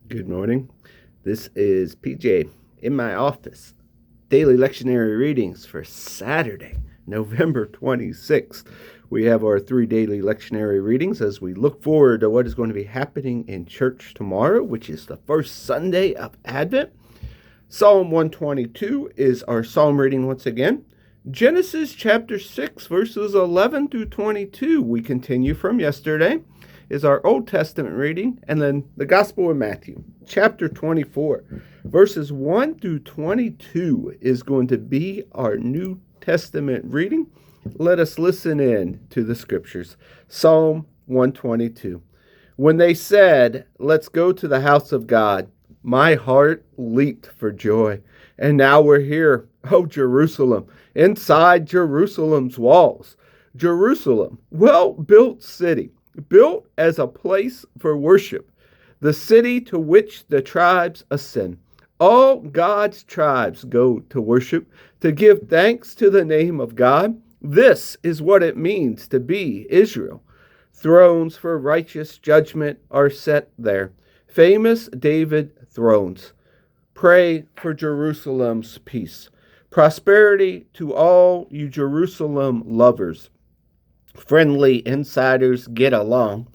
Good morning. This is PJ in my office. Daily lectionary readings for Saturday, November 26th. We have our 3 daily lectionary readings as we look forward to what is going to be happening in church tomorrow, which is the first Sunday of Advent. Psalm 122 is our psalm reading once again. Genesis chapter 6, verses 11 through 22. We continue from yesterday. Is our Old Testament reading, and then the Gospel of Matthew, chapter 24, verses 1 through 22 is going to be our New Testament reading. Let us listen in to the scriptures. Psalm 122. When they said, "Let's go to the house of God," my heart leaped for joy. And now we're here, oh Jerusalem, inside Jerusalem's walls. Jerusalem, well-built city, built as a place for worship, the city to which the tribes ascend. All God's tribes go to worship, to give thanks to the name of God. This is what it means to be Israel. Thrones for righteous judgment are set there. Famous David thrones. Pray for Jerusalem's peace. Prosperity to all you Jerusalem lovers. Friendly insiders, get along.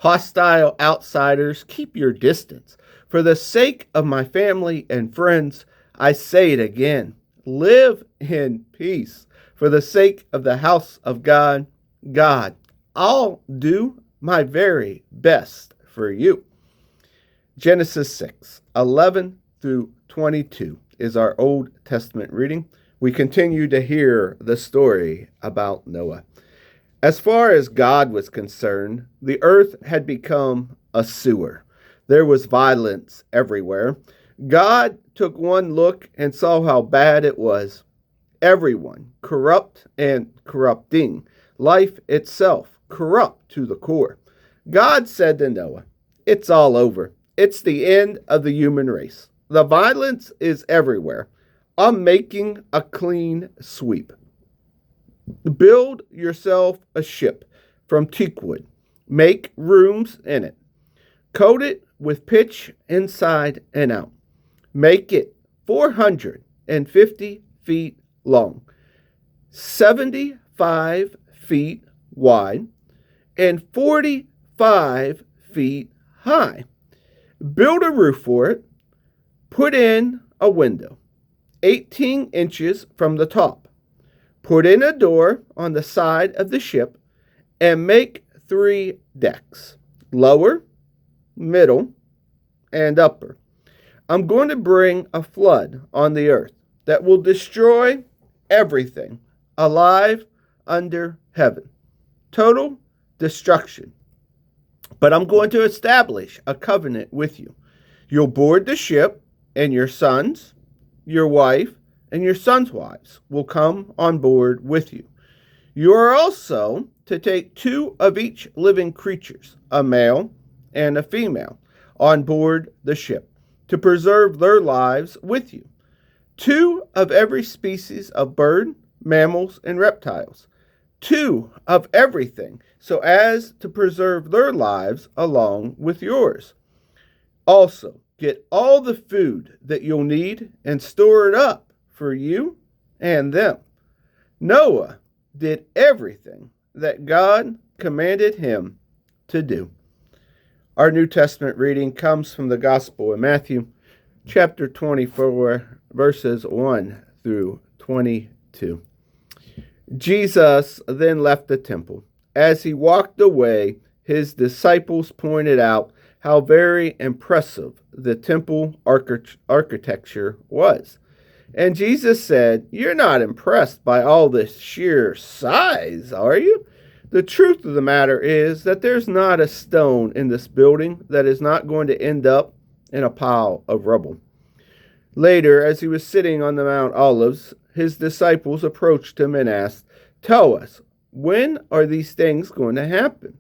Hostile outsiders, keep your distance. For the sake of my family and friends, I say it again. Live in peace. For the sake of the house of God, I'll do my very best for you. Genesis 6, 11 through 22 is our Old Testament reading. We continue to hear the story about Noah. As far as God was concerned, the earth had become a sewer. There was violence everywhere. God took one look and saw how bad it was. Everyone corrupt and corrupting. Life itself corrupt to the core. God said to Noah, "It's all over. It's the end of the human race. The violence is everywhere. I'm making a clean sweep. Build yourself a ship from teakwood. Make rooms in it. Coat it with pitch inside and out. Make it 450 feet long, 75 feet wide, and 45 feet high. Build a roof for it. Put in a window, 18 inches from the top. Put in a door on the side of the ship and make 3 decks, lower, middle, and upper. I'm going to bring a flood on the earth that will destroy everything alive under heaven. Total destruction. But I'm going to establish a covenant with you. You'll board the ship, and your sons, your wife, and your sons' wives will come on board with you. You are also to take 2 of each living creatures, a male and a female, on board the ship to preserve their lives with you. 2 of every species of bird, mammals, and reptiles. 2 of everything, so as to preserve their lives along with yours. Also, get all the food that you'll need and store it up for you and them. Noah did everything that God commanded him to do. Our New Testament reading comes from the Gospel of Matthew, chapter 24, verses 1 through 22. Jesus then left the temple. As he walked away, his disciples pointed out how very impressive the temple architecture was. And Jesus said, "You're not impressed by all this sheer size, are you? The truth of the matter is that there's not a stone in this building that is not going to end up in a pile of rubble." Later, as he was sitting on the Mount Olives, his disciples approached him and asked, "Tell us, when are these things going to happen?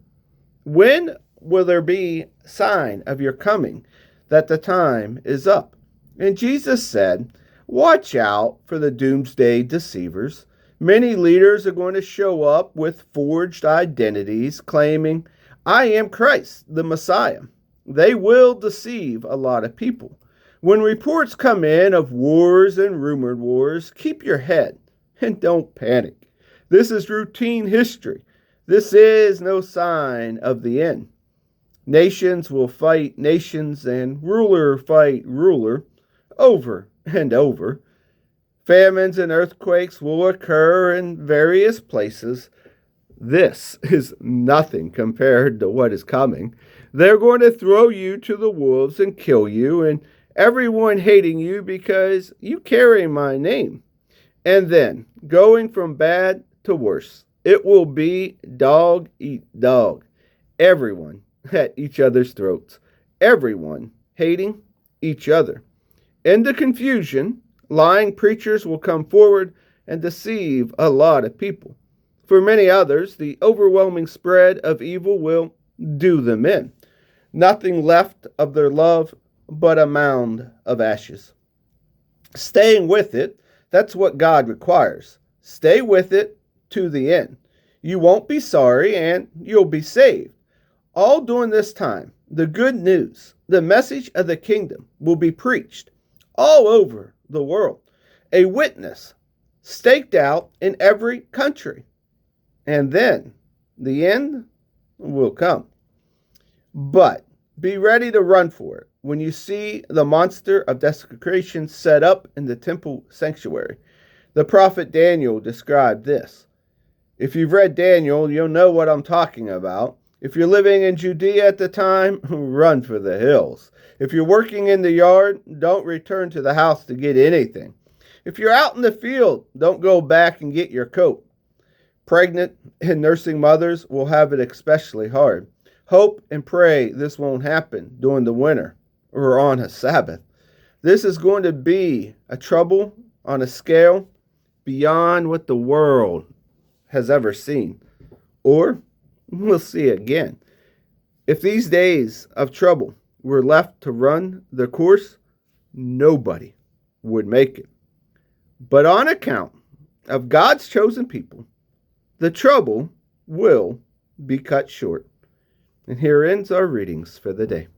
When will there be a sign of your coming that the time is up?" And Jesus said, "Watch out for the doomsday deceivers. Many leaders are going to show up with forged identities claiming, 'I am Christ, the Messiah.' They will deceive a lot of people. When reports come in of wars and rumored wars, keep your head and don't panic. This is routine history. This is no sign of the end. Nations will fight nations and ruler fight ruler over and over. Famines and earthquakes will occur in various places. This is nothing compared to what is coming. They're going to throw you to the wolves and kill you, and everyone hating you because you carry my name. And then, going from bad to worse, it will be dog eat dog. Everyone at each other's throats. Everyone hating each other. In the confusion, lying preachers will come forward and deceive a lot of people. For many others, the overwhelming spread of evil will do them in. Nothing left of their love but a mound of ashes. Staying with it, that's what God requires. Stay with it to the end. You won't be sorry and you'll be saved. All during this time, the good news, the message of the kingdom will be preached all over the world. A witness staked out in every country. And then the end will come. But be ready to run for it when you see the monster of desecration set up in the temple sanctuary. The prophet Daniel described this. If you've read Daniel, you'll know what I'm talking about. If you're living in Judea at the time, run for the hills. If you're working in the yard, don't return to the house to get anything. If you're out in the field, don't go back and get your coat. Pregnant and nursing mothers will have it especially hard. Hope and pray this won't happen during the winter or on a Sabbath. This is going to be a trouble on a scale beyond what the world has ever seen. Or we'll see again. If these days of trouble were left to run their course, nobody would make it. But on account of God's chosen people, the trouble will be cut short. And here ends our readings for the day.